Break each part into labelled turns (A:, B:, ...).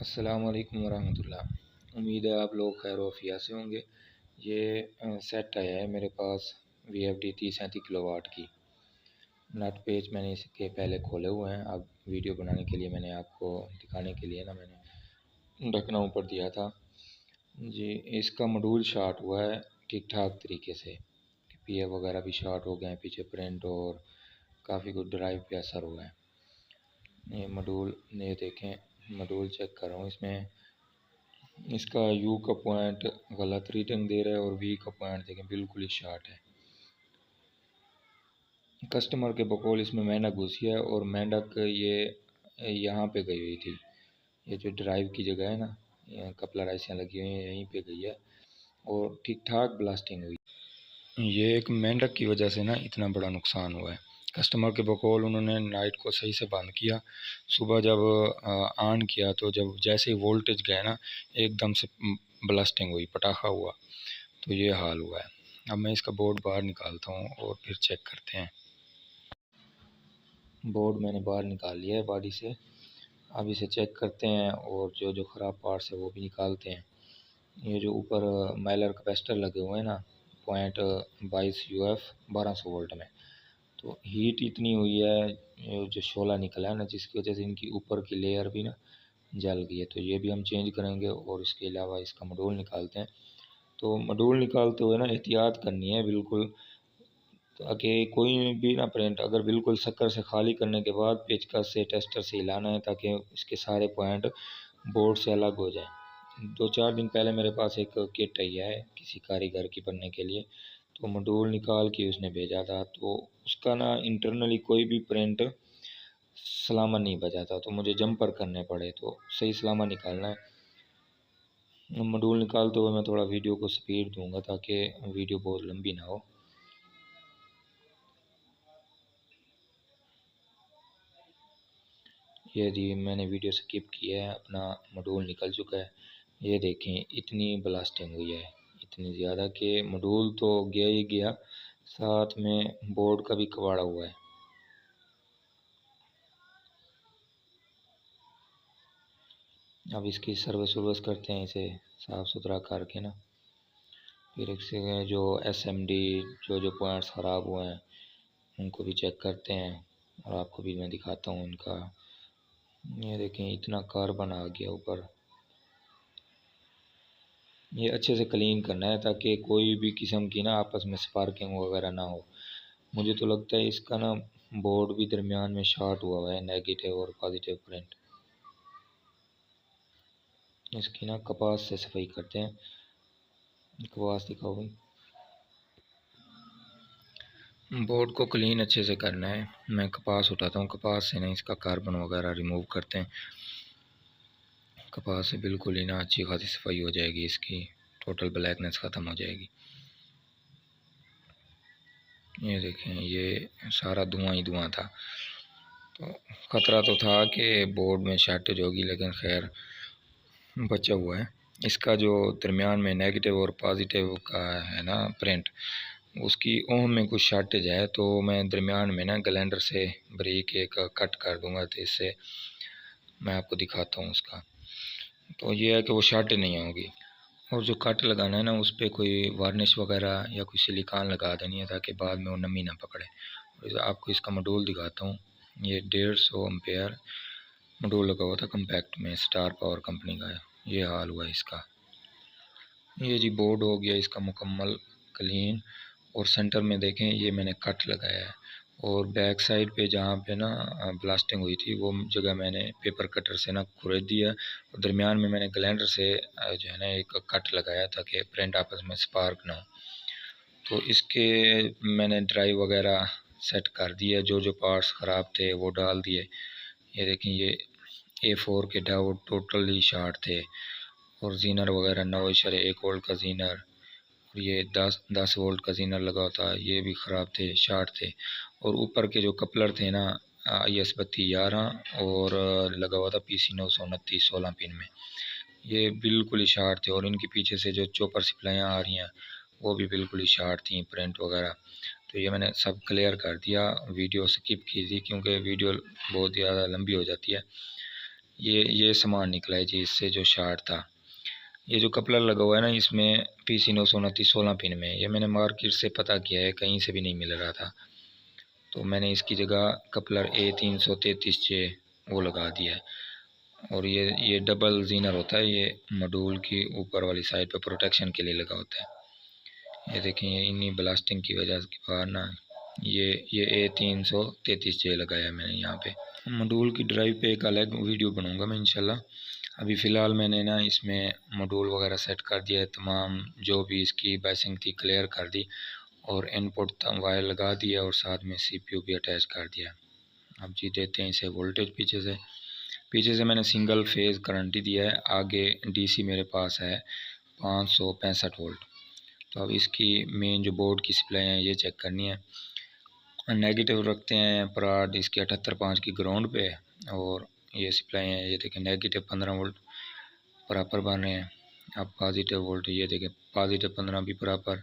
A: अस्सलाम वालेकुम वरहमतुल्लाह। उम्मीद है आप लोग खैर वफ़िया से होंगे। ये सेट आया है मेरे पास VFD 30-37 किलोवाट की। नट पेज मैंने इसके पहले खोले हुए हैं। अब वीडियो बनाने के लिए मैंने आपको दिखाने के लिए मैंने ढकना ऊपर दिया था जी। इसका मॉड्यूल शॉर्ट हुआ है ठीक ठाक तरीके से। PA वगैरह भी शॉर्ट हो गए हैं, पीछे प्रिंट और काफ़ी कुछ ड्राइव पे असर हुआ है। ये मॉड्यूल ये देखें, मॉड्यूल चेक कर रहा हूँ। इसमें इसका U का पॉइंट गलत रीडिंग दे रहा है और V का पॉइंट देखें बिल्कुल ही शॉर्ट है। कस्टमर के बकौल इसमें मेंढक घुसी है और मेंढक ये यहाँ पे गई हुई थी। ये जो ड्राइव की जगह है ना, कपलर ऐसे लगी हुई है, यहीं पे गई है और ठीक ठाक ब्लास्टिंग हुई। ये एक मेंढक की वजह से ना इतना बड़ा नुकसान हुआ है। कस्टमर के बकौल उन्होंने नाइट को सही से बंद किया, सुबह जब ऑन किया तो जब जैसे ही वोल्टेज गया ना, एकदम से ब्लास्टिंग हुई, पटाखा हुआ। तो ये हाल हुआ है। अब मैं इसका बोर्ड बाहर निकालता हूँ और फिर चेक करते हैं। बोर्ड मैंने बाहर निकाल लिया है बॉडी से। अब इसे चेक करते हैं और जो जो ख़राब पार्ट्स है वो भी निकालते हैं। ये जो ऊपर माइलर कैपेसिटर लगे हुए हैं ना, पॉइंट 22 UF 1200 वोल्ट में, तो हीट इतनी हुई है, ये जो शोला निकला है ना, जिसकी वजह से इनकी ऊपर की लेयर भी ना जल गई है। तो ये भी हम चेंज करेंगे और इसके अलावा इसका मॉड्यूल निकालते हैं। तो मॉड्यूल निकालते हुए ना एहतियात करनी है बिल्कुल, ताकि कोई भी ना प्रिंट अगर बिल्कुल शक्कर से खाली करने के बाद पेचकस से टेस्टर से हिलाना है, ताकि इसके सारे पॉइंट बोर्ड से अलग हो जाए। 2-4 दिन पहले मेरे पास एक किट आई है किसी कारीगर की बनने के लिए, तो मॉड्यूल निकाल के उसने भेजा था, तो उसका ना इंटरनली कोई भी प्रिंट सलामत नहीं बचा था, तो मुझे जंपर करने पड़े। तो सही सलामत निकालना है। मॉड्यूल निकालते हुए मैं थोड़ा वीडियो को स्पीड दूंगा ताकि वीडियो बहुत लंबी ना हो। ये जी मैंने वीडियो स्किप किया है, अपना मॉड्यूल निकल चुका है। ये देखें इतनी ब्लास्टिंग हुई है, इतनी ज़्यादा कि मॉड्यूल तो गया ही गया, साथ में बोर्ड का भी कबाड़ा हुआ है। अब इसकी सर्विस करते हैं, इसे साफ़ सुथरा करके ना, फिर इसके जो SMD जो पॉइंट्स ख़राब हुए हैं उनको भी चेक करते हैं और आपको भी मैं दिखाता हूँ इनका। ये देखें इतना कार्बन आ गया ऊपर। ये अच्छे से क्लीन करना है ताकि कोई भी किस्म की ना आपस में स्पार्किंग वगैरह ना हो। मुझे तो लगता है इसका ना बोर्ड भी दरमियान में शॉर्ट हुआ है, नेगेटिव और पॉजिटिव प्रिंट। इसकी ना कपास से सफाई करते हैं। कपास दिखाओ भाई। बोर्ड को क्लीन अच्छे से करना है। मैं कपास उठाता हूँ, कपास से ना इसका कार्बन वगैरह रिमूव करते हैं। कपास से बिल्कुल ही ना अच्छी खासी सफाई हो जाएगी, इसकी टोटल ब्लैकनेस ख़त्म हो जाएगी। ये देखें ये सारा धुआं ही धुआं था, तो ख़तरा तो था कि बोर्ड में शॉर्टेज होगी, लेकिन खैर बचा हुआ है। इसका जो दरमियान में नेगेटिव और पॉजिटिव का है ना प्रिंट, उसकी ओम में कुछ शॉर्टेज है, तो मैं दरमियान में ना ग्राइंडर से बारीक एक कट कर दूंगा, तो इससे मैं आपको दिखाता हूँ उसका। तो ये है कि वो शॉर्टेज नहीं होगी। और जो कट लगाना है ना, उस पर कोई वार्निश वगैरह या कोई सिलिकॉन लगा देनी है ताकि बाद में वो नमी ना पकड़े। और आपको इसका मॉड्यूल दिखाता हूँ। ये 150 एम्पेयर मॉड्यूल लगा हुआ था कम्पैक्ट में, स्टार पावर कंपनी का है। ये हाल हुआ है इसका। ये जी बोर्ड हो गया इसका मुकम्मल क्लीन, और सेंटर में देखें ये मैंने कट लगाया है, और बैक साइड पे जहाँ पे ना ब्लास्टिंग हुई थी वो जगह मैंने पेपर कटर से ना खुरेद दिया, और दरमियान में मैंने ग्राइंडर से जो है ना एक कट लगाया ताकि प्रिंट आपस में स्पार्क ना हो। तो इसके मैंने ड्राइव वगैरह सेट कर दिया, जो जो पार्ट्स ख़राब थे वो डाल दिए। ये देखें ये A4 के डाउट टोटली शॉर्ट थे, और जीनर वगैरह 9.1 वोल्ट का जीनर, और ये 10 वोल्ट का जीनर लगा था, ये भी ख़राब थे, शॉर्ट थे। और ऊपर के जो कपलर थे ना IS 3211 और लगा हुआ था PC 929 16 पिन में, ये बिल्कुल ही शॉर्ट थे। और इनके पीछे से जो चॉपर सप्लाइयाँ आ रही हैं वो भी बिल्कुल ही शॉर्ट थी, प्रिंट वगैरह। तो ये मैंने सब क्लियर कर दिया, वीडियो स्किप की थी क्योंकि वीडियो बहुत ज़्यादा लंबी हो जाती है। ये सामान निकला है जी इससे, जो शार्ट था। ये जो कपलर लगा हुआ है ना इसमें PC 929 16 पिन में, ये मैंने मार्केट से पता किया है, कहीं से भी नहीं मिल रहा था, तो मैंने इसकी जगह कपलर A333J वो लगा दिया है। और ये डबल जीनर होता है, ये मॉड्यूल की ऊपर वाली साइड पे प्रोटेक्शन के लिए लगा होता है। ये देखें, ये इन्हीं ब्लास्टिंग की वजह के बाद ना ये A333J लगाया है मैंने यहाँ पे। मॉड्यूल की ड्राइव पे एक अलग वीडियो बनाऊंगा मैं इंशाल्लाह। अभी फ़िलहाल मैंने ना इसमें मॉड्यूल वगैरह सेट कर दिया है, तमाम जो भी इसकी बाइसिंग थी क्लियर कर दी, और इनपुट वायर लगा दिया, और साथ में CPU भी अटैच कर दिया। अब जी देते हैं इसे वोल्टेज। पीछे से मैंने सिंगल फेज़ करंट ही दिया है। आगे DC मेरे पास है 565 वोल्ट। तो अब इसकी मेन जो बोर्ड की सप्लाई है ये चेक करनी है। नेगेटिव रखते हैं पराड इसके 78.5 की ग्राउंड पे, और ये सप्लाई है, ये देखें नेगेटिव 15 वोल्ट बराबर बन रहे हैं। अब पॉजिटिव वोल्ट ये देखें पॉजिटिव 15 भी बराबर,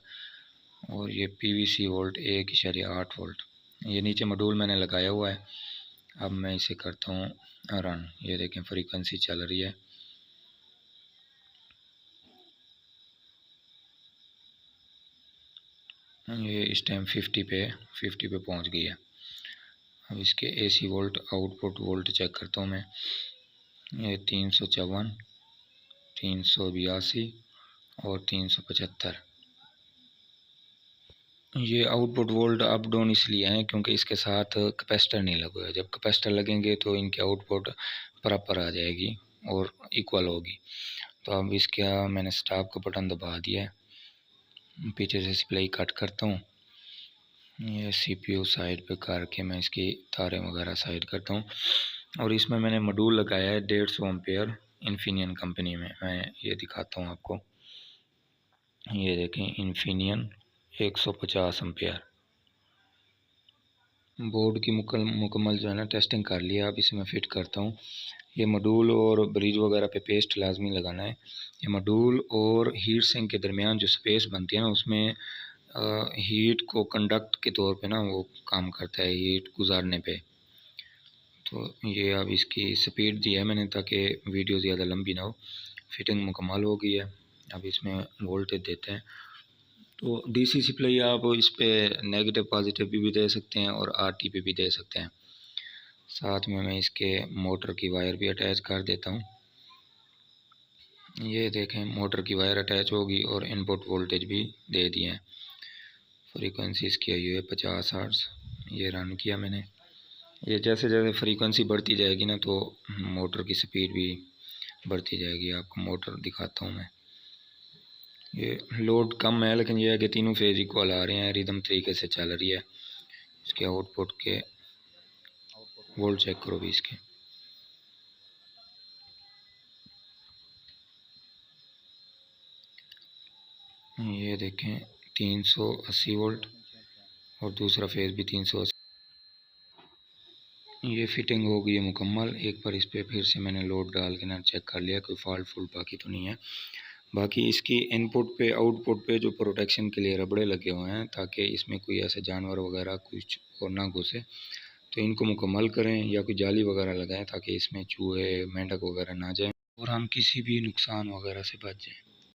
A: और ये PVC वोल्ट 1.8 वोल्ट। ये नीचे मॉड्यूल मैंने लगाया हुआ है। अब मैं इसे करता हूँ रन। ये देखें फ्रीक्वेंसी चल रही है। ये इस टाइम 50 पे पहुँच गई है। अब इसके AC volt output volt check करता हूँ मैं। ये 354, 382 और 375। ये आउटपुट वोल्ट अप डाउन इसलिए हैं क्योंकि इसके साथ कैपेसिटर नहीं लगा है। जब कैपेसिटर लगेंगे तो इनके आउटपुट बराबर आ जाएगी और इक्वल होगी। तो अब इसका मैंने स्टॉप का बटन दबा दिया है। पीछे से सप्लाई कट करता हूँ। ये CPU साइड पे करके मैं इसकी तारें वगैरह साइड करता हूँ, और इसमें मैंने मॉड्यूल लगाया है 150 एम्पेयर इन्फिनियन कंपनी में। मैं ये दिखाता हूँ आपको। ये देखें इन्फिनियन 150 एम्पेयर। बोर्ड की मुकम्मल जो है ना टेस्टिंग कर लिया। अब इसे मैं फ़िट करता हूँ। ये मॉड्यूल और ब्रिज वगैरह पे पेस्ट लाजमी लगाना है। ये मॉड्यूल और हीट सिंक के दरमियान जो स्पेस बनती है ना उसमें हीट को कंडक्ट के तौर पे ना वो काम करता है, हीट गुजारने पे। तो ये अब इसकी स्पीड दी है मैंने ताकि वीडियो ज़्यादा लंबी ना हो। फिटिंग मुकम्मल हो गई है। अब इसमें वोल्टेज देते हैं। तो DC सप्लाई आप इस पर नेगेटिव पॉजिटिव भी दे सकते हैं और RT पे भी दे सकते हैं। साथ में मैं इसके मोटर की वायर भी अटैच कर देता हूँ। ये देखें मोटर की वायर अटैच होगी और इनपुट वोल्टेज भी दे दिए हैं। फ्रीक्वेंसी इसकी आई है 50 हर्ट्ज़। ये रन किया मैंने। ये जैसे जैसे फ्रीक्वेंसी बढ़ती जाएगी ना तो मोटर की स्पीड भी बढ़ती जाएगी। आपको मोटर दिखाता हूँ मैं। ये लोड कम है लेकिन ये है कि तीनों फेज इक्वल आ रहे हैं, रिदम तरीके से चल रही है। इसके आउटपुट के वोल्ट चेक करो भी इसके। ये देखें 380 वोल्ट और दूसरा फेज भी 380। ये फिटिंग हो गई है मुकम्मल। एक बार इस पर फिर से मैंने लोड डाल के ना चेक कर लिया, कोई फॉल्ट फुल्ट बाकी तो नहीं है। बाकी इसकी इनपुट पे आउटपुट पे जो प्रोटेक्शन के लिए रबड़े लगे हुए हैं ताकि इसमें कोई ऐसे जानवर वगैरह कुछ और ना घुसे, तो इनको मुकम्मल करें या कोई जाली वगैरह लगाएं ताकि इसमें चूहे मेंढक वगैरह ना जाएं और हम किसी भी नुकसान वगैरह से बच जाएं।